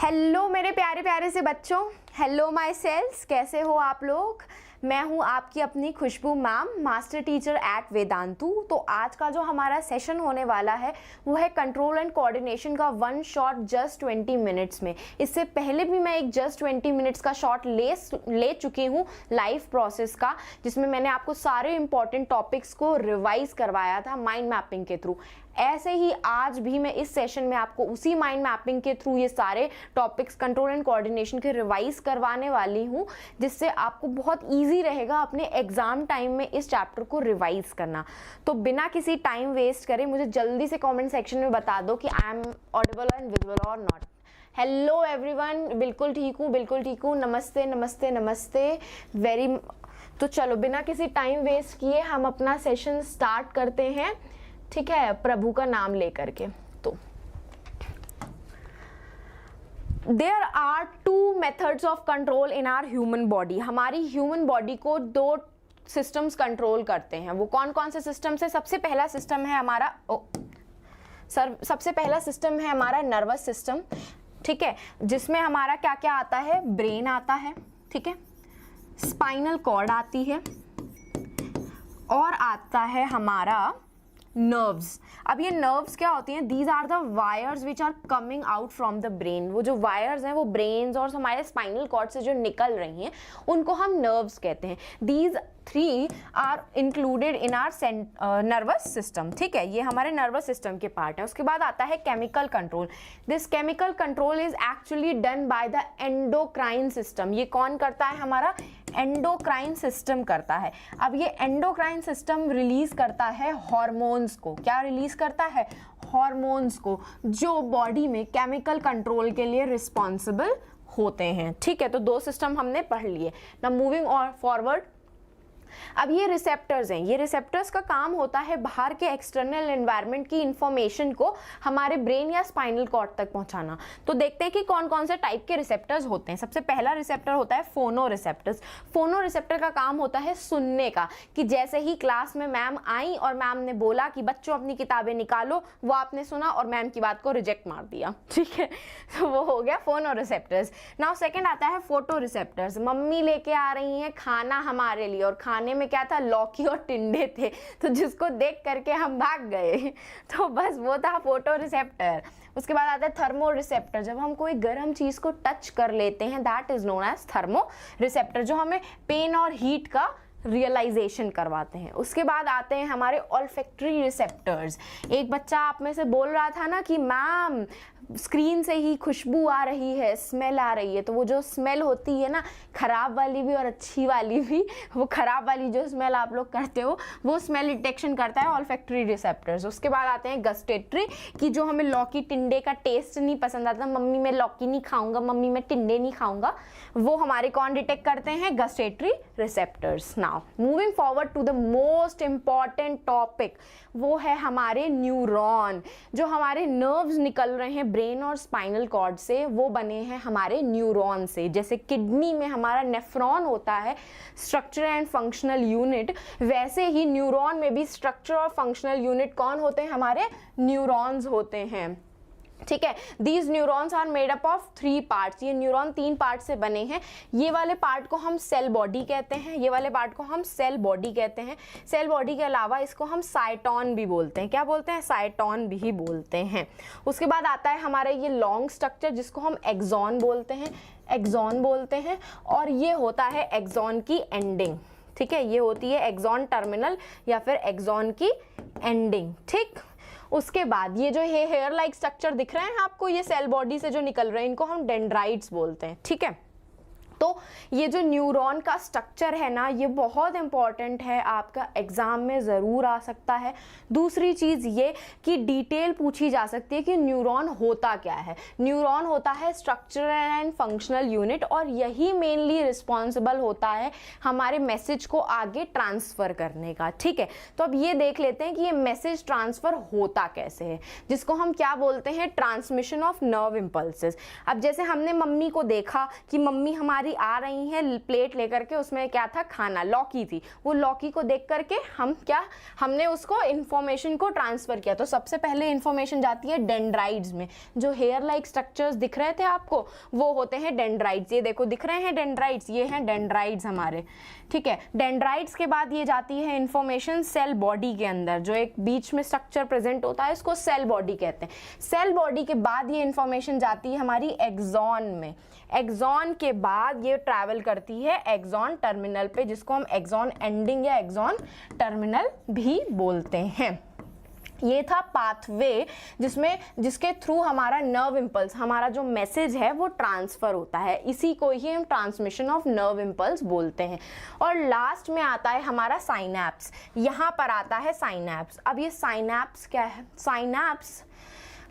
Hello मेरे प्यारे प्यारे से बच्चों, हेलो माय सेल्स, कैसे हो आप लोग। मैं हूँ आपकी अपनी Khushboo ma'am, master teacher at Vedantu. तो आज का जो हमारा सेशन होने वाला है वो है कंट्रोल एंड कोऑर्डिनेशन का वन शॉट जस्ट 20 मिनट्स में। इससे पहले भी मैं एक जस्ट 20 मिनट्स का शॉट ले चुकी हूँ लाइव प्रोसेस का, जिसमें मैंने आपको सारे इंपॉर्टेंट टॉपिक्स को रिवाइज करवाया था माइंड मैपिंग के थ्रू। ऐसे ही आज भी मैं इस सेशन में आपको उसी माइंड मैपिंग के थ्रू ये सारे टॉपिक्स कंट्रोल एंड कोऑर्डिनेशन के रिवाइज करवाने वाली हूँ, जिससे आपको बहुत इजी रहेगा अपने एग्जाम टाइम में इस चैप्टर को रिवाइज करना। तो बिना किसी टाइम वेस्ट करे मुझे जल्दी से कमेंट सेक्शन में बता दो कि I am audible and visible और नॉट। हेलो एवरीवन, बिल्कुल ठीक हूँ, बिल्कुल ठीक हूँ। नमस्ते नमस्ते नमस्ते। तो चलो बिना किसी टाइम वेस्ट किए हम अपना सेशन स्टार्ट करते हैं, ठीक है, प्रभु का नाम लेकर के। तो there are two methods of control in our human body. हमारी ह्यूमन बॉडी को दो सिस्टम्स कंट्रोल करते हैं। वो कौन कौन से सिस्टम्स है? सबसे पहला सिस्टम है हमारा सबसे पहला सिस्टम है हमारा नर्वस सिस्टम, ठीक है, जिसमें हमारा क्या क्या आता है? ब्रेन आता है, ठीक है, स्पाइनल कॉर्ड आती है और आता है हमारा नर्व्स। अब ये नर्व्स क्या होती हैं? These are the wires which are coming out from the brain. वो जो वायर्स हैं वो ब्रेन्स और हमारे स्पाइनल कॉर्ड से जो निकल रही हैं उनको हम नर्व्स कहते हैं। These three are included in our nervous system, ठीक है, ये हमारे नर्वस सिस्टम के पार्ट है। उसके बाद आता है chemical control. This chemical control is actually done by the endocrine system. ये कौन करता है? हमारा एंडोक्राइन सिस्टम करता है। अब ये एंडोक्राइन सिस्टम रिलीज करता है हॉर्मोन्स को। क्या रिलीज करता है? हॉर्मोन्स को, जो बॉडी में केमिकल कंट्रोल के लिए रिस्पॉन्सिबल होते हैं, ठीक है। तो दो सिस्टम हमने पढ़ लिए। नाउ मूविंग और फॉरवर्ड। अब ये रिसेप्टर्स हैं। ये रिसेप्टर्स का काम होता है बाहर के एक्सटर्नल एनवायरनमेंट की इंफॉर्मेशन को हमारे ब्रेन या स्पाइनल कॉर्ड तक पहुंचाना। तो देखते हैं कि कौन कौन से टाइप के रिसेप्टर्स होते हैं। सबसे पहला रिसेप्टर होता है फोनो रिसेप्टर्स। फोनो रिसेप्टर का काम होता है सुनने का, कि जैसे ही क्लास में मैम आई और मैम ने बोला कि बच्चों अपनी किताबें निकालो, वो आपने सुना और मैम की बात को रिजेक्ट मार दिया, ठीक है। तो वो हो गया फोनो रिसेप्टर्स। नाउ सेकेंड आता है फोटो रिसेप्टर्स। मम्मी लेके आ रही हैं खाना हमारे लिए और खाने में क्या था? लौकी और टिंडे थे, तो जिसको देख करके हम भाग गए, तो बस वो था फोटो रिसेप्टर। उसके बाद आता है थर्मो रिसेप्टर। जब हम कोई गर्म चीज को टच कर लेते हैं, that is known as thermoreceptor, जो हमें पेन और हीट का रियलाइजेशन करवाते हैं। उसके बाद आते हैं हमारे ऑल्फैक्टरी रिसेप्टर्स। एक बच्चा आप में से बोल रहा था ना कि मैम स्क्रीन से ही खुशबू आ रही है, स्मेल आ रही है। तो वो जो स्मेल होती है ना, खराब वाली भी और अच्छी वाली भी, वो खराब वाली जो स्मेल आप लोग करते हो वो स्मेल डिटेक्शन करता है ऑल्फैक्टरी रिसेप्टर्स। उसके बाद आते हैं गस्टेटरी, कि जो हमें लौकी टिंडे का टेस्ट नहीं पसंद आता, मम्मी मैं लौकी नहीं खाऊंगा, मम्मी मैं टिंडे नहीं खाऊंगा, वो हमारे कौन डिटेक्ट करते हैं? Gustatory receptors. Now moving forward to the most important topic, वो है हमारे न्यूरॉन। जो हमारे नर्व्स निकल रहे हैं ब्रेन और स्पाइनल कॉर्ड से, वो बने हैं हमारे न्यूरॉन से। जैसे किडनी में हमारा नेफ्रॉन होता है, स्ट्रक्चर एंड फंक्शनल यूनिट, वैसे ही न्यूरॉन में भी स्ट्रक्चर और फंक्शनल यूनिट कौन होते हैं? हमारे न्यूरॉन्स होते हैं, ठीक है। These neurons are made up of 3 parts. ये न्यूरॉन 3 पार्ट से बने हैं। ये वाले पार्ट को हम सेल बॉडी कहते हैं, ये वाले पार्ट को हम सेल बॉडी कहते हैं। सेल बॉडी के अलावा इसको हम साइटॉन भी बोलते हैं। क्या बोलते हैं? साइटॉन भी बोलते हैं। उसके बाद आता है हमारा ये लॉन्ग स्ट्रक्चर, जिसको हम एक्सॉन बोलते हैं, एक्सॉन बोलते हैं। और ये होता है एक्सॉन की एंडिंग, ठीक है, ये होती है एक्सॉन टर्मिनल या फिर एक्सॉन की एंडिंग, ठीक। उसके बाद ये जो हेयर लाइक स्ट्रक्चर दिख रहे हैं आपको, ये सेल बॉडी से जो निकल रहे हैं, इनको हम डेंड्राइट्स बोलते हैं, ठीक है। तो ये जो न्यूरॉन का स्ट्रक्चर है ना, ये बहुत इंपॉर्टेंट है, आपका एग्जाम में ज़रूर आ सकता है। दूसरी चीज़ ये कि डिटेल पूछी जा सकती है कि न्यूरॉन होता क्या है। न्यूरॉन होता है स्ट्रक्चरल एंड फंक्शनल यूनिट, और यही मेनली रिस्पॉन्सिबल होता है हमारे मैसेज को आगे ट्रांसफ़र करने का, ठीक है। तो अब ये देख लेते हैं कि ये मैसेज ट्रांसफ़र होता कैसे है, जिसको हम क्या बोलते हैं? Transmission of nerve impulses. अब जैसे हमने मम्मी को देखा कि मम्मी हमारी हमारी आ रही हैं प्लेट लेकर के, उसमें क्या था, खाना, लौकी थी, वो लौकी को देख करके हमने उसको इन्फॉर्मेशन को ट्रांसफर किया। तो सबसे पहले इन्फॉर्मेशन जाती है डेंड्राइट्स में। जो हेयर लाइक स्ट्रक्चर्स दिख रहे थे आपको, वो होते हैं डेंड्राइट्स। ये देखो दिख रहे हैं डेंड्राइट्स, ये हैं डेंड्राइट्स हमारे, ठीक है। डेंड्राइट्स के बाद ये जाती है इन्फॉर्मेशन सेल बॉडी के अंदर, जो एक बीच में स्ट्रक्चर प्रेजेंट होता है, इसको सेल बॉडी कहते हैं। सेल बॉडी के बाद ये इन्फॉर्मेशन जाती है हमारी एक्सॉन में। एक्सॉन के बाद ये ट्रैवल करती है एक्सॉन टर्मिनल पे, जिसको हम एक्सॉन एंडिंग या एक्सॉन टर्मिनल भी बोलते हैं। ये था पाथवे जिसके थ्रू हमारा नर्व इम्पल्स, हमारा जो मैसेज है वो ट्रांसफर होता है। इसी को ही हम ट्रांसमिशन ऑफ नर्व इम्पल्स बोलते हैं। और लास्ट में आता है हमारा साइनैप्स। यहाँ पर आता है साइनैप्स। अब ये साइनैप्स क्या है, साइनैप्स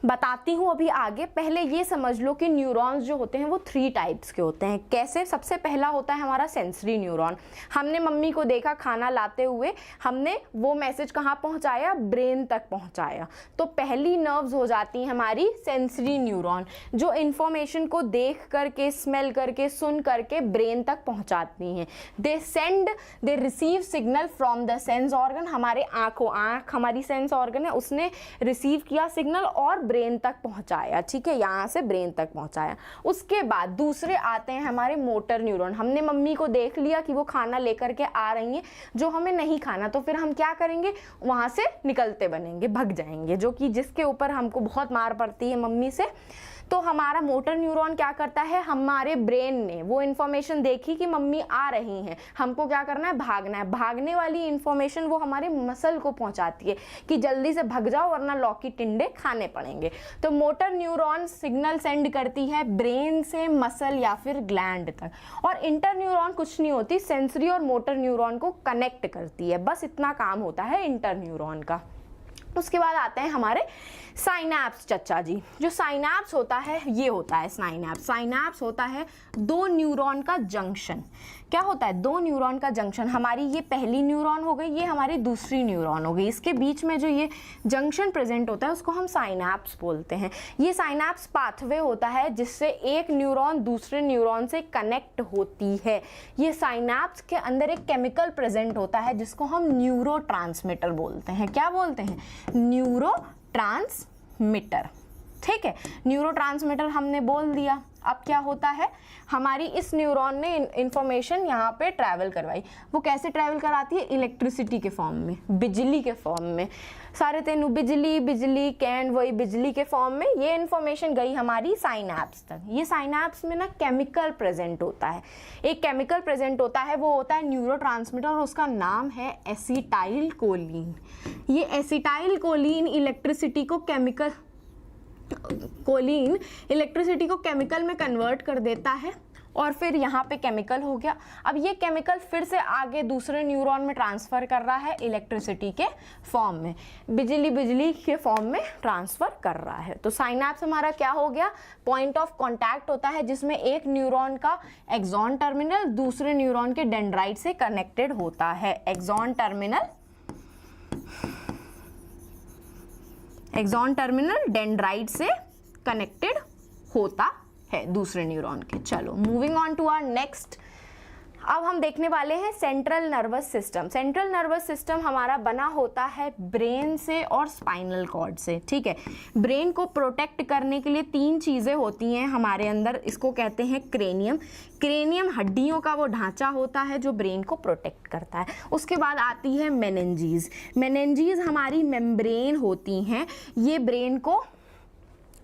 बताती हूँ अभी आगे। पहले ये समझ लो कि न्यूरॉन्स जो होते हैं वो 3 टाइप्स के होते हैं। कैसे? सबसे पहला होता है हमारा सेंसरी न्यूरॉन। हमने मम्मी को देखा खाना लाते हुए, हमने वो मैसेज कहाँ पहुँचाया, ब्रेन तक पहुँचाया। तो पहली नर्व्स हो जाती हैं हमारी सेंसरी न्यूरॉन, जो इन्फॉर्मेशन को देख करके, स्मेल करके, सुन करके ब्रेन तक पहुँचाती हैं। They receive signal from the sense organ. हमारे आँख हमारी सेंस ऑर्गन है, उसने रिसीव किया सिग्नल और ब्रेन तक पहुंचाया, ठीक है, यहाँ से ब्रेन तक पहुंचाया। उसके बाद दूसरे आते हैं हमारे मोटर न्यूरॉन। हमने मम्मी को देख लिया कि वो खाना लेकर के आ रही हैं, जो हमें नहीं खाना, तो फिर हम क्या करेंगे, वहाँ से निकलते बनेंगे, भग जाएंगे, जो कि जिसके ऊपर हमको बहुत मार पड़ती है मम्मी से। तो हमारा मोटर न्यूरॉन क्या करता है, हमारे ब्रेन ने वो इन्फॉर्मेशन देखी कि मम्मी आ रही हैं, हमको क्या करना है, भागना है। भागने वाली इन्फॉर्मेशन वो हमारे मसल को पहुंचाती है कि जल्दी से भग जाओ वरना लौकी टिंडे खाने पड़ेंगे। तो मोटर न्यूरॉन सिग्नल सेंड करती है ब्रेन से मसल या फिर ग्लैंड तक। और इंटर न्यूरॉन कुछ नहीं होती, सेंसरी और मोटर न्यूरॉन को कनेक्ट करती है, बस इतना काम होता है इंटर न्यूरॉन का। उसके बाद आते हैं हमारे साइनैप्स चच्चा जी। जो साइनैप्स होता है, ये होता है साइनैप्स। साइनैप्स होता है 2 न्यूरॉन का जंक्शन। क्या होता है, 2 न्यूरॉन का जंक्शन। हमारी ये पहली न्यूरॉन हो गई, ये हमारी दूसरी न्यूरॉन हो गई। इसके बीच में जो ये जंक्शन प्रेजेंट होता है उसको हम साइनैप्स बोलते हैं। ये साइनैप्स पाथवे होता है जिससे एक न्यूरॉन दूसरे न्यूरॉन से कनेक्ट होती है। ये साइनैप्स के अंदर एक केमिकल प्रेजेंट होता है जिसको हम न्यूरोट्रांसमीटर बोलते हैं। क्या बोलते हैं, न्यूरोट्रांसमीटर, ठीक है। न्यूरोट्रांसमीटर हमने बोल दिया। अब क्या होता है, हमारी इस न्यूरॉन ने इंफॉर्मेशन यहाँ पे ट्रैवल करवाई। वो कैसे ट्रैवल कराती है, इलेक्ट्रिसिटी के फॉर्म में, बिजली के फॉर्म में। सारे तेनू बिजली बिजली कैन, वही बिजली के फॉर्म में ये इन्फॉर्मेशन गई हमारी साइनैप्स तक। ये साइनैप्स में ना केमिकल प्रेजेंट होता है, एक केमिकल प्रेजेंट होता है, वो होता है न्यूरोट्रांसमीटर और उसका नाम है एसिटाइल कोलिन। ये एसिटाइल कोलिन इलेक्ट्रिसिटी को केमिकल में कन्वर्ट कर देता है और फिर यहाँ पे केमिकल हो गया। अब ये केमिकल फिर से आगे दूसरे न्यूरॉन में ट्रांसफ़र कर रहा है इलेक्ट्रिसिटी के फॉर्म में, बिजली के फॉर्म में ट्रांसफ़र कर रहा है। तो साइनैप्स हमारा क्या हो गया, पॉइंट ऑफ कॉन्टैक्ट होता है जिसमें एक न्यूरॉन का एक्सॉन टर्मिनल दूसरे न्यूरॉन के डेंड्राइट से कनेक्टेड होता है। एक्सॉन टर्मिनल डेंड्राइट से कनेक्टेड होता है दूसरे न्यूरॉन के। चलो moving on to our next. अब हम देखने वाले हैं central nervous system. Central nervous system हमारा बना होता है ब्रेन से और स्पाइनल कॉर्ड से, ठीक है। ब्रेन को प्रोटेक्ट करने के लिए 3 चीज़ें होती हैं हमारे अंदर, इसको कहते हैं क्रेनियम। क्रेनियम हड्डियों का वो ढांचा होता है जो ब्रेन को प्रोटेक्ट करता है। उसके बाद आती है मेनिंजीज। मेनिंजीज हमारी मेम्ब्रेन होती हैं, ये ब्रेन को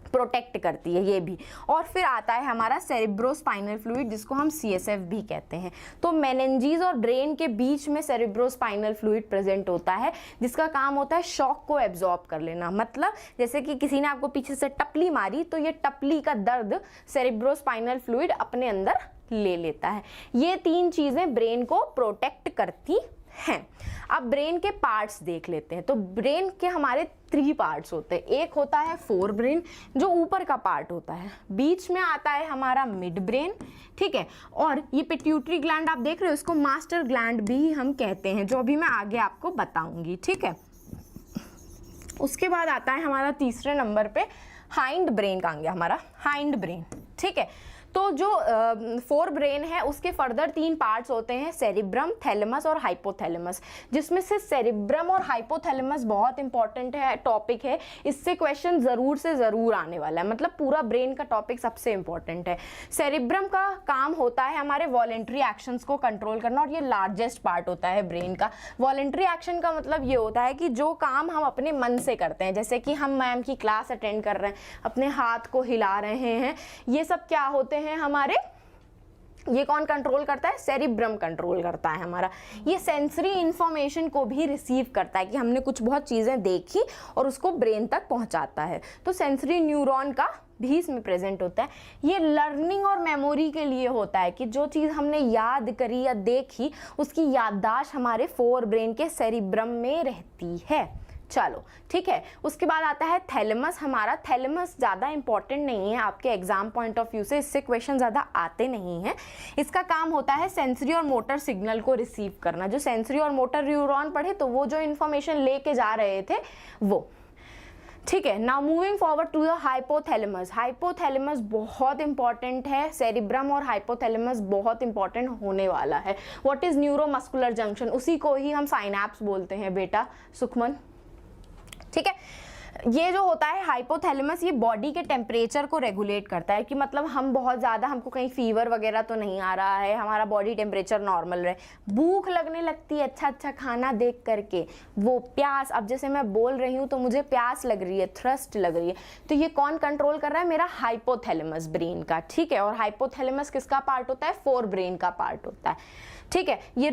प्रोटेक्ट करती है ये भी। और फिर आता है हमारा सेरिब्रोस्पाइनल फ्लूइड जिसको हम CSF भी कहते हैं। तो मेनिंजीज और ब्रेन के बीच में सेरिब्रोस्पाइनल फ्लूइड प्रेजेंट होता है जिसका काम होता है शॉक को एब्जॉर्ब कर लेना। मतलब जैसे कि किसी ने आपको पीछे से टपली मारी तो ये टपली का दर्द सेरिब्रोस्पाइनल फ्लूइड अपने अंदर ले लेता है। ये 3 चीज़ें ब्रेन को प्रोटेक्ट करती हैं। अब ब्रेन के पार्ट्स देख लेते हैं। तो ब्रेन के हमारे 3 पार्ट्स होते हैं। एक होता है फोर ब्रेन जो ऊपर का पार्ट होता है, बीच में आता है हमारा मिड ब्रेन, ठीक है। और ये पिट्यूटरी ग्लैंड आप देख रहे हो, इसको मास्टर ग्लैंड भी हम कहते हैं, जो अभी मैं आगे आपको बताऊंगी, ठीक है। उसके बाद आता है हमारा तीसरे नंबर पे हाइंड ब्रेन। कहाँ गया हमारा हाइंड ब्रेन, ठीक है। तो जो फोर ब्रेन है उसके फर्दर 3 पार्ट्स होते हैं, सेरिब्रम, थैलेमस और हाइपोथैलेमस, जिसमें से सेरिब्रम और हाइपोथैलेमस बहुत इंपॉर्टेंट है, टॉपिक है, इससे क्वेश्चन जरूर से जरूर आने वाला है, मतलब पूरा ब्रेन का टॉपिक सबसे इंपॉर्टेंट है। सेरिब्रम का काम होता है हमारे वॉलेंट्री एक्शंस को कंट्रोल करना, और ये लार्जेस्ट पार्ट होता है ब्रेन का। वॉलेंट्री एक्शन का मतलब ये होता है कि जो काम हम अपने मन से करते हैं, जैसे कि हम मैम की क्लास अटेंड कर रहे हैं, अपने हाथ को हिला रहे हैं, ये सब क्या होते हैं हमारे, ये कौन कंट्रोल करता है, सेरिब्रम कंट्रोल करता है हमारा। ये सेंसरी इंफॉर्मेशन को भी रिसीव करता है कि हमने कुछ बहुत चीज़ें देखी और उसको ब्रेन तक पहुंचाता है, तो सेंसरी न्यूरॉन का भी इसमें प्रेजेंट होता है। ये लर्निंग और मेमोरी के लिए होता है कि जो चीज़ हमने याद करी या देखी उसकी याददाश्त हमारे फोर ब्रेन के सेरिब्रम में रहती है। चलो ठीक है, उसके बाद आता है थैलेमस। हमारा थैलेमस ज़्यादा इंपॉर्टेंट नहीं है आपके एग्जाम पॉइंट ऑफ व्यू से, इससे क्वेश्चन ज़्यादा आते नहीं हैं। इसका काम होता है सेंसरी और मोटर सिग्नल को रिसीव करना। जो सेंसरी और मोटर न्यूरॉन पढ़े तो वो जो इन्फॉर्मेशन लेके जा रहे थे वो, ठीक है। Now moving forward to the hypothalamus. Hypothalamus बहुत इंपॉर्टेंट है, सेरिब्रम और हाइपोथैलेमस बहुत इंपॉर्टेंट होने वाला है। व्हाट इज न्यूरोमस्कुलर जंक्शन, उसी को ही हम साइनैप्स बोलते हैं बेटा सुखमन, ठीक है। ये जो होता है हाइपोथैलेमस, ये बॉडी के टेम्परेचर को रेगुलेट करता है कि मतलब हम बहुत ज़्यादा, हमको कहीं फीवर वगैरह तो नहीं आ रहा है, हमारा बॉडी टेम्परेचर नॉर्मल रहे, भूख लगने लगती है अच्छा अच्छा खाना देख करके, वो प्यास, अब जैसे मैं बोल रही हूँ तो मुझे प्यास लग रही है, थ्रस्ट लग रही है, तो ये कौन कंट्रोल कर रहा है, मेरा हाइपोथैलेमस ब्रेन का, ठीक है। और हाइपोथैलेमस किसका पार्ट होता है, फोर ब्रेन का पार्ट होता है, ठीक है। ये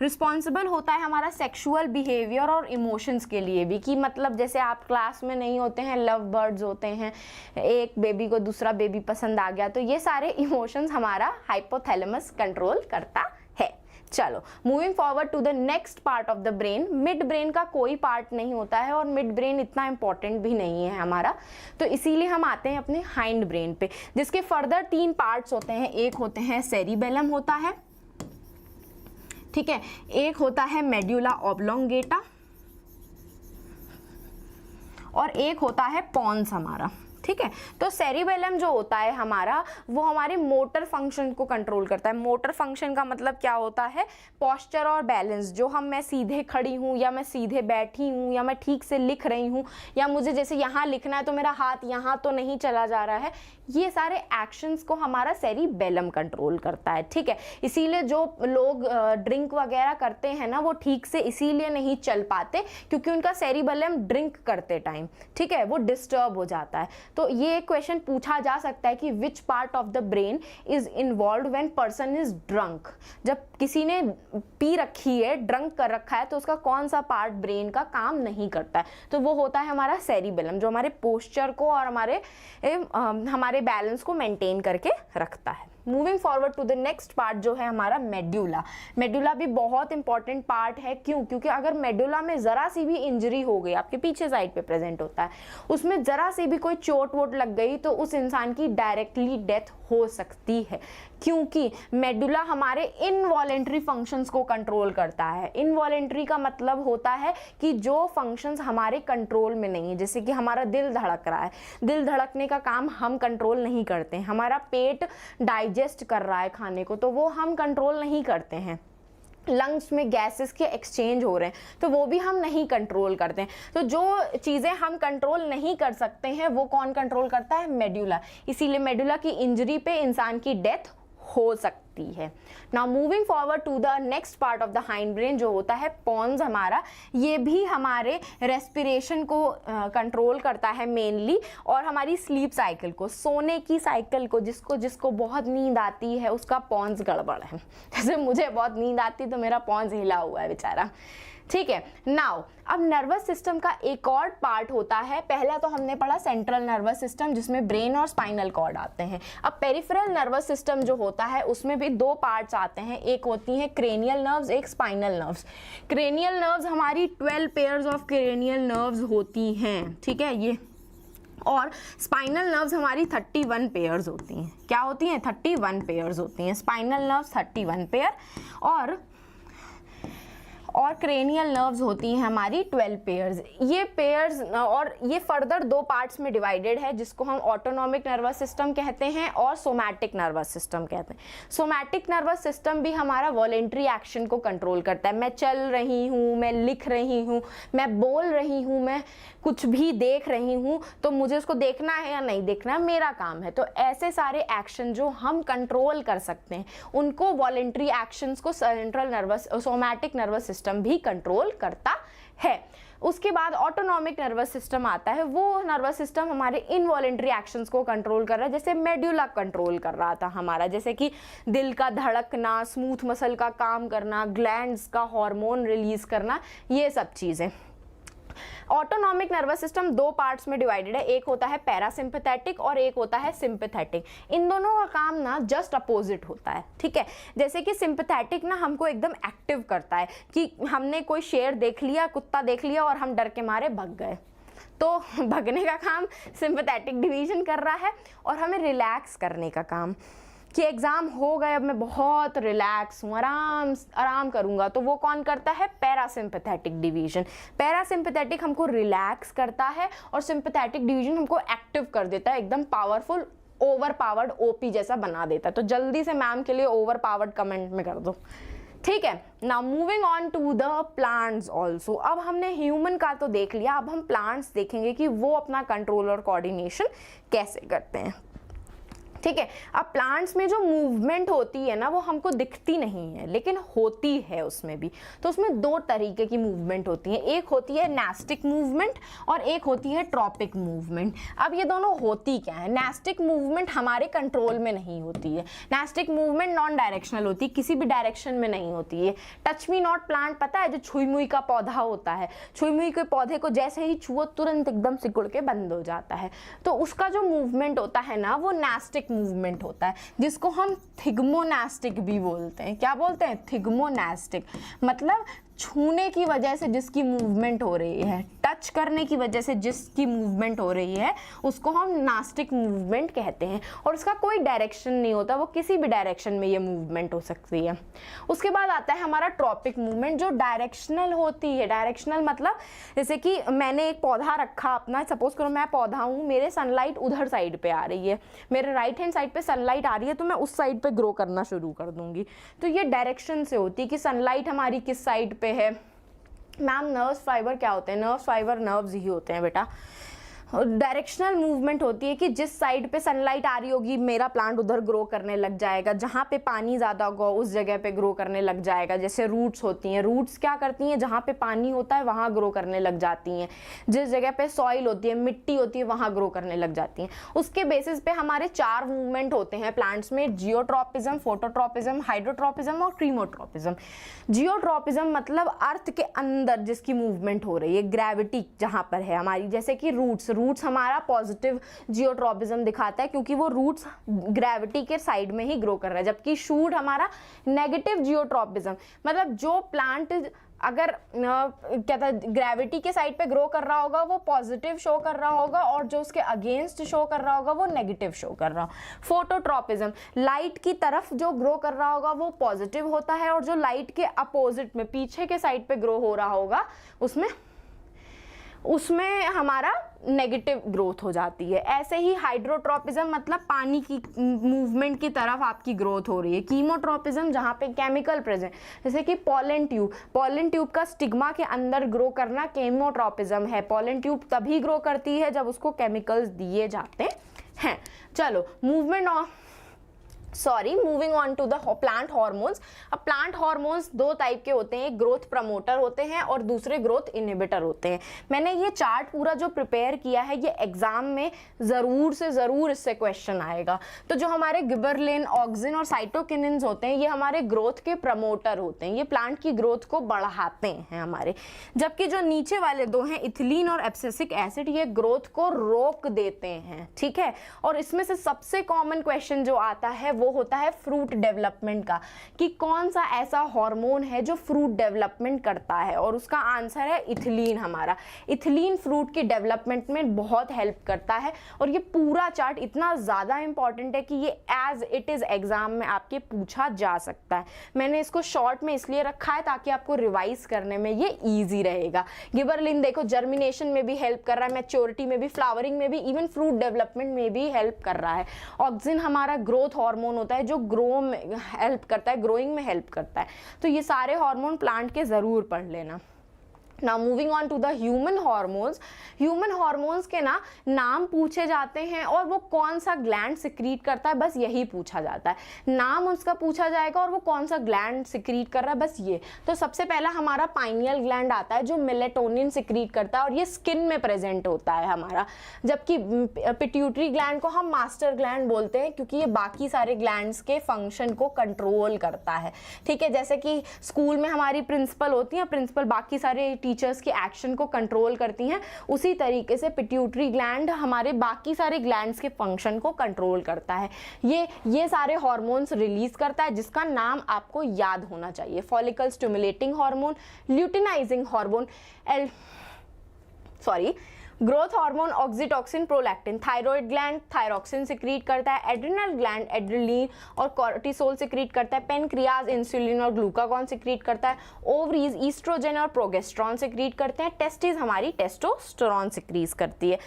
रिस्पॉन्सिबल होता है हमारा सेक्सुअल बिहेवियर और इमोशंस के लिए भी, कि मतलब जैसे आप क्लास में नहीं होते हैं, लव बर्ड्स होते हैं, एक बेबी को दूसरा बेबी पसंद आ गया, तो ये सारे इमोशंस हमारा हाइपोथैलेमस कंट्रोल करता है। चलो moving forward to the next part of the brain. Midbrain का कोई पार्ट नहीं होता है और मिड ब्रेन इतना इंपॉर्टेंट भी नहीं है हमारा, तो इसीलिए हम आते हैं अपने हाइंड ब्रेन पे, जिसके फर्दर 3 पार्ट्स होते हैं। एक होते हैं सेरिबेलम होता है, ठीक है, एक होता है मेड्यूला ऑब्लोंगेटा और एक होता है पॉन्स हमारा, ठीक है। तो सेरिबेलम जो होता है हमारा, वो हमारे मोटर फंक्शन को कंट्रोल करता है। मोटर फंक्शन का मतलब क्या होता है, पोस्चर और बैलेंस, जो मैं सीधे खड़ी हूँ या मैं सीधे बैठी हूँ या मैं ठीक से लिख रही हूँ, या मुझे जैसे यहाँ लिखना है तो मेरा हाथ यहाँ तो नहीं चला जा रहा है, ये सारे एक्शंस को हमारा सेरिबेलम कंट्रोल करता है, ठीक है। इसीलिए जो लोग ड्रिंक वगैरह करते हैं ना, वो ठीक से इसीलिए नहीं चल पाते क्योंकि उनका सेरिबेलम ड्रिंक करते टाइम, ठीक है, वो डिस्टर्ब हो जाता है। तो ये क्वेश्चन पूछा जा सकता है कि which part of the brain is involve when person is drunk. जब किसी ने पी रखी है, ड्रंक कर रखा है, तो उसका कौन सा पार्ट ब्रेन का काम नहीं करता है, तो वो होता है हमारा सेरिबेलम, जो हमारे पोस्चर को और हमारे बैलेंस को मेंटेन करके रखता है। Moving forward to the next part जो है हमारा मेड्यूला। मेड्यूला भी बहुत इंपॉर्टेंट पार्ट है, क्यों, क्योंकि अगर मेड्यूला में ज़रा सी भी इंजरी हो गई, आपके पीछे साइड पे प्रेजेंट होता है, उसमें ज़रा सी भी कोई चोट वोट लग गई तो उस इंसान की डायरेक्टली डेथ हो सकती है, क्योंकि मेडुला हमारे इनवॉलेंट्री फंक्शंस को कंट्रोल करता है। इनवॉलेंट्री का मतलब होता है कि जो फंक्शंस हमारे कंट्रोल में नहीं है, जैसे कि हमारा दिल धड़क रहा है, दिल धड़कने का काम हम कंट्रोल नहीं करते हैं, हमारा पेट डाइजेस्ट कर रहा है खाने को तो वो हम कंट्रोल नहीं करते हैं, लंग्स में गैसेस के एक्सचेंज हो रहे हैं तो वो भी हम नहीं कंट्रोल करते हैं। तो जो चीज़ें हम कंट्रोल नहीं कर सकते हैं वो कौन कंट्रोल करता है, मेडुला। इसीलिए मेडुला की इंजरी पे इंसान की डेथ हो सकती है। Now moving forward to the next part of the hindbrain जो होता है पॉन्स हमारा, ये भी हमारे रेस्पिरेशन को कंट्रोल करता है मेनली, और हमारी स्लीप साइकिल को, सोने की साइकिल को, जिसको बहुत नींद आती है उसका पॉन्स गड़बड़ है। जैसे मुझे बहुत नींद आती तो मेरा पॉन्स हिला हुआ है बेचारा, ठीक है। नाउ अब नर्वस सिस्टम का एक और पार्ट होता है, पहला तो हमने पढ़ा सेंट्रल नर्वस सिस्टम जिसमें ब्रेन और स्पाइनल कॉर्ड आते हैं। अब पेरिफेरल नर्वस सिस्टम जो होता है उसमें भी 2 पार्ट्स आते हैं, एक होती हैं क्रेनियल नर्व्स, एक स्पाइनल नर्व्स। क्रेनियल नर्व्स हमारी 12 पेयर्स ऑफ क्रेनियल नर्व्स होती हैं, ठीक है ये, और स्पाइनल नर्व्स हमारी 31 पेयर्स होती हैं। क्या होती हैं, 31 पेयर्स होती हैं स्पाइनल नर्व्स, 31 पेयर। और क्रेनियल नर्व्स होती हैं हमारी 12 पेयर्स। ये पेयर्स और ये फर्दर 2 पार्ट्स में डिवाइडेड है, जिसको हम ऑटोनॉमिक नर्वस सिस्टम कहते हैं और सोमैटिक नर्वस सिस्टम कहते हैं। सोमैटिक नर्वस सिस्टम भी हमारा वॉलेंट्री एक्शन को कंट्रोल करता है। मैं चल रही हूँ, मैं लिख रही हूँ, मैं बोल रही हूँ, मैं कुछ भी देख रही हूँ, तो मुझे उसको देखना है या नहीं देखना है, मेरा काम है। तो ऐसे सारे एक्शन जो हम कंट्रोल कर सकते हैं उनको वॉलेंट्री एक्शंस को central nervous somatic nervous system भी कंट्रोल करता है। उसके बाद ऑटोनॉमिक नर्वस सिस्टम आता है। वो नर्वस सिस्टम हमारे इनवॉलेंट्री एक्शंस को कंट्रोल कर रहा है, जैसे मेड्यूला कंट्रोल कर रहा था हमारा, जैसे कि दिल का धड़कना, स्मूथ मसल का काम करना, ग्लैंड्स का हार्मोन रिलीज करना, ये सब चीज़ें। ऑटोनॉमिक नर्वस सिस्टम 2 पार्ट्स में डिवाइडेड है, एक होता है पैरासिम्पैथेटिक और एक होता है सिंपैथेटिक। इन दोनों का काम ना जस्ट अपोजिट होता है, ठीक है। जैसे कि सिंपैथेटिक ना हमको एकदम एक्टिव करता है कि हमने कोई शेर देख लिया, कुत्ता देख लिया और हम डर के मारे भाग गए, तो भगने का काम सिंपैथेटिक डिवीजन कर रहा है। और हमें रिलैक्स करने का काम कि एग्ज़ाम हो गए, अब मैं बहुत रिलैक्स हूँ, आराम करूँगा, तो वो कौन करता है? Parasympathetic division. पैरासिम्पैथेटिक हमको रिलैक्स करता है और सिंपैथेटिक डिवीजन हमको एक्टिव कर देता है, एकदम पावरफुल, ओवर पावर्ड ओपी जैसा बना देता है। तो जल्दी से मैम के लिए ओवर पावर्ड कमेंट में कर दो, ठीक है। Now moving on to the plants also. अब हमने ह्यूमन का तो देख लिया, अब हम प्लांट्स देखेंगे कि वो अपना कंट्रोल और कोऑर्डिनेशन कैसे करते हैं, ठीक है। अब प्लांट्स में जो मूवमेंट होती है ना वो हमको दिखती नहीं है, लेकिन होती है उसमें भी। तो उसमें 2 तरीके की मूवमेंट होती है, एक होती है नेस्टिक मूवमेंट और एक होती है ट्रॉपिक मूवमेंट। अब ये दोनों होती क्या है? नेस्टिक मूवमेंट हमारे कंट्रोल में नहीं होती है। नेस्टिक मूवमेंट नॉन डायरेक्शनल होती है, किसी भी डायरेक्शन में नहीं होती है। टच मी नॉट प्लांट पता है, जो छुई मुई का पौधा होता है, छुई मुई के पौधे को जैसे ही छुओ तुरंत एकदम सिकुड़ के बंद हो जाता है। तो उसका जो मूवमेंट होता है ना वो नेस्टिक मूवमेंट होता है, जिसको हम थिग्मोनेस्टिक भी बोलते हैं। क्या बोलते हैं? थिग्मोनेस्टिक, मतलब छूने की वजह से जिसकी मूवमेंट हो रही है, टच करने की वजह से जिसकी मूवमेंट हो रही है, उसको हम नास्टिक मूवमेंट कहते हैं। और उसका कोई डायरेक्शन नहीं होता, वो किसी भी डायरेक्शन में ये मूवमेंट हो सकती है। उसके बाद आता है हमारा ट्रॉपिक मूवमेंट, जो डायरेक्शनल होती है। डायरेक्शनल मतलब जैसे कि मैंने एक पौधा रखा अपना, सपोज करो मैं पौधा हूँ, मेरे सनलाइट उधर साइड पे आ रही है, मेरे राइट हैंड साइड पे सनलाइट आ रही है, तो मैं उस साइड पे ग्रो करना शुरू कर दूंगी। तो ये डायरेक्शन से होती है कि सनलाइट हमारी किस साइड पे है। मैम नर्व्स फाइबर क्या होते हैं? नर्व्स फाइबर नर्व्स ही होते हैं बेटा। डायरेक्शनल मूवमेंट होती है कि जिस साइड पे सनलाइट आ रही होगी मेरा प्लांट उधर ग्रो करने लग जाएगा, जहाँ पे पानी ज़्यादा होगा उस जगह पे ग्रो करने लग जाएगा। जैसे रूट्स होती हैं, रूट्स क्या करती हैं? जहाँ पे पानी होता है वहाँ ग्रो करने लग जाती हैं, जिस जगह पे सॉइल होती है, मिट्टी होती है, वहाँ ग्रो करने लग जाती हैं। उसके बेसिस पे हमारे 4 मूवमेंट होते हैं प्लांट्स में, जियोट्रॉपिज्म, फोटोट्रॉपिज्म, हाइड्रोट्रॉपिज्म और क्रीमोट्रॉपिज्म। जियोट्रॉपिज्म मतलब अर्थ के अंदर जिसकी मूवमेंट हो रही है, ग्रेविटी जहाँ पर है हमारी, जैसे कि रूट्स हमारा पॉजिटिव जियोट्रॉपिज्म दिखाता है क्योंकि वो रूट्स ग्रेविटी के साइड में ही ग्रो कर रहा है, जबकि शूट हमारा नेगेटिव जियोट्रॉपिज्म, मतलब जो प्लांट अगर क्या था ग्रेविटी के साइड पे ग्रो कर रहा होगा वो पॉजिटिव शो कर रहा होगा, और जो उसके अगेंस्ट शो कर रहा होगा वो नेगेटिव शो कर रहा होगा। फोटोट्रॉपिज्म, लाइट की तरफ जो ग्रो कर रहा होगा वो पॉजिटिव होता है, और जो लाइट के अपोजिट में पीछे के साइड पे ग्रो हो रहा होगा उसमें हमारा नेगेटिव ग्रोथ हो जाती है। ऐसे ही हाइड्रोट्रॉपिज्म मतलब पानी की मूवमेंट की तरफ आपकी ग्रोथ हो रही है। कीमोट्रॉपिज्म जहाँ पे केमिकल प्रेजेंट, जैसे कि पॉलन ट्यूब का स्टिग्मा के अंदर ग्रो करना कीमोट्रॉपिज्म है। पॉलन ट्यूब तभी ग्रो करती है जब उसको केमिकल्स दिए जाते हैं। चलो moving on to the plant hormones. अब प्लांट हार्मोन्स 2 टाइप के होते हैं, एक ग्रोथ प्रमोटर होते हैं और दूसरे ग्रोथ इनहिबिटर होते हैं। मैंने ये चार्ट पूरा जो प्रिपेयर किया है ये एग्जाम में ज़रूर से ज़रूर इससे क्वेश्चन आएगा। तो जो हमारे गिबरलिन, ऑक्सिन और साइटोकिनिन्स होते हैं ये हमारे ग्रोथ के प्रमोटर होते हैं, ये प्लांट की ग्रोथ को बढ़ाते हैं हमारे। जबकि जो नीचे वाले 2 हैं इथिलीन और एब्सिसिक एसिड, ये ग्रोथ को रोक देते हैं, ठीक है। और इसमें से सबसे कॉमन क्वेश्चन जो आता है वो होता है फ्रूट डेवलपमेंट का, कि कौन सा ऐसा हार्मोन है जो फ्रूट डेवलपमेंट करता है, और उसका आंसर है इथिलीन। हमारा इथिलीन फ्रूट की डेवलपमेंट में बहुत हेल्प करता है। और ये पूरा चार्ट इतना ज़्यादा इंपॉर्टेंट है कि ये एज इट इज़ एग्जाम में आपके पूछा जा सकता है। मैंने इसको शॉर्ट में इसलिए रखा है ताकि आपको रिवाइज करने में ये ईजी रहेगा। गिबरलिन देखो जर्मिनेशन में भी हेल्प कर रहा है, मैच्योरिटी में भी, फ्लावरिंग में भी, इवन फ्रूट डेवलपमेंट में भी हेल्प कर रहा है। ऑक्सिन हमारा ग्रोथ हार्मोन होता है जो ग्रो में हेल्प करता है, ग्रोइंग में हेल्प करता है। तो ये सारे हार्मोन प्लांट के ज़रूर पढ़ लेना। Now moving on to the human hormones, human hormones के ना नाम पूछे जाते हैं और वो कौन सा ग्लैंड सिक्रीट करता है, बस यही पूछा जाता है। नाम उसका पूछा जाएगा और वो कौन सा ग्लैंड सिक्रीट कर रहा है, बस ये। तो सबसे पहला हमारा पाइनियल ग्लैंड आता है जो मेलेटोनिन सिक्रीट करता है और ये स्किन में प्रेजेंट होता है हमारा। जबकि पिट्यूटरी ग्लैंड को हम मास्टर ग्लैंड बोलते हैं क्योंकि ये बाकी सारे ग्लैंड्स के फंक्शन को कंट्रोल करता है। ठीक है, जैसे कि स्कूल में हमारी प्रिंसिपल होती है, प्रिंसिपल बाकी सारे टीचर्स के एक्शन को कंट्रोल करती हैं, उसी तरीके से पिट्यूटरी ग्लैंड हमारे बाकी सारे ग्लैंड्स के फंक्शन को कंट्रोल करता है। ये सारे हार्मोन्स रिलीज करता है जिसका नाम आपको याद होना चाहिए। Follicle stimulating hormone, luteinizing hormone, growth hormone, oxytocin, prolactin. Thyroid gland thyroxine secrete करता है। एड्रिनल ग्लैंड एड्रेनलिन और कॉर्टिसोल सिक्रीट करता है। पेनक्रियाज इंसुलिन और ग्लूकागॉन सिक्रीट करता है। ओवरीज ईस्ट्रोजन और प्रोगेस्ट्रॉन सिक्रीट करते हैं। टेस्टिस हमारी टेस्टोस्टेरोन सिक्रीट करती है।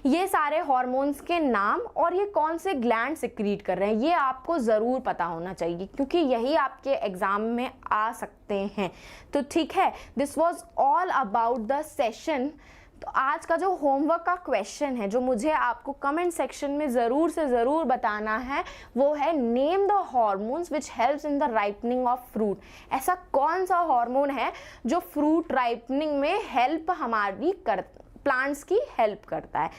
ये सारे हार्मोन्स के नाम और ये कौन से ग्लैंड सिक्रीट कर रहे हैं ये आपको ज़रूर पता होना चाहिए क्योंकि यही आपके एग्जाम में आ सकते हैं। तो ठीक है, this was all about the session. तो आज का जो होमवर्क का क्वेश्चन है जो मुझे आपको कमेंट सेक्शन में ज़रूर से ज़रूर बताना है वो है name the hormones which helps in the ripening of fruit. ऐसा कौन सा हार्मोन है जो फ्रूट राइपनिंग में हेल्प हमारी प्लांट्स की हेल्प करता है।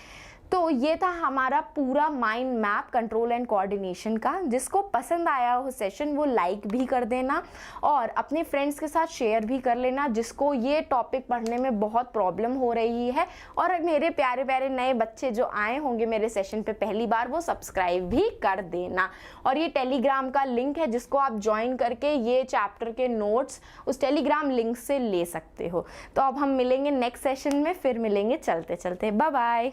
तो ये था हमारा पूरा mind map control and coordination का। जिसको पसंद आया हो सेशन वो लाइक भी कर देना और अपने फ्रेंड्स के साथ शेयर भी कर लेना जिसको ये टॉपिक पढ़ने में बहुत प्रॉब्लम हो रही है। और मेरे प्यारे प्यारे नए बच्चे जो आए होंगे मेरे सेशन पे पहली बार वो सब्सक्राइब भी कर देना। और ये टेलीग्राम का लिंक है जिसको आप ज्वाइन करके ये चैप्टर के नोट्स उस टेलीग्राम लिंक से ले सकते हो। तो अब हम मिलेंगे नेक्स्ट सेशन में, फिर मिलेंगे चलते चलते। Bye bye.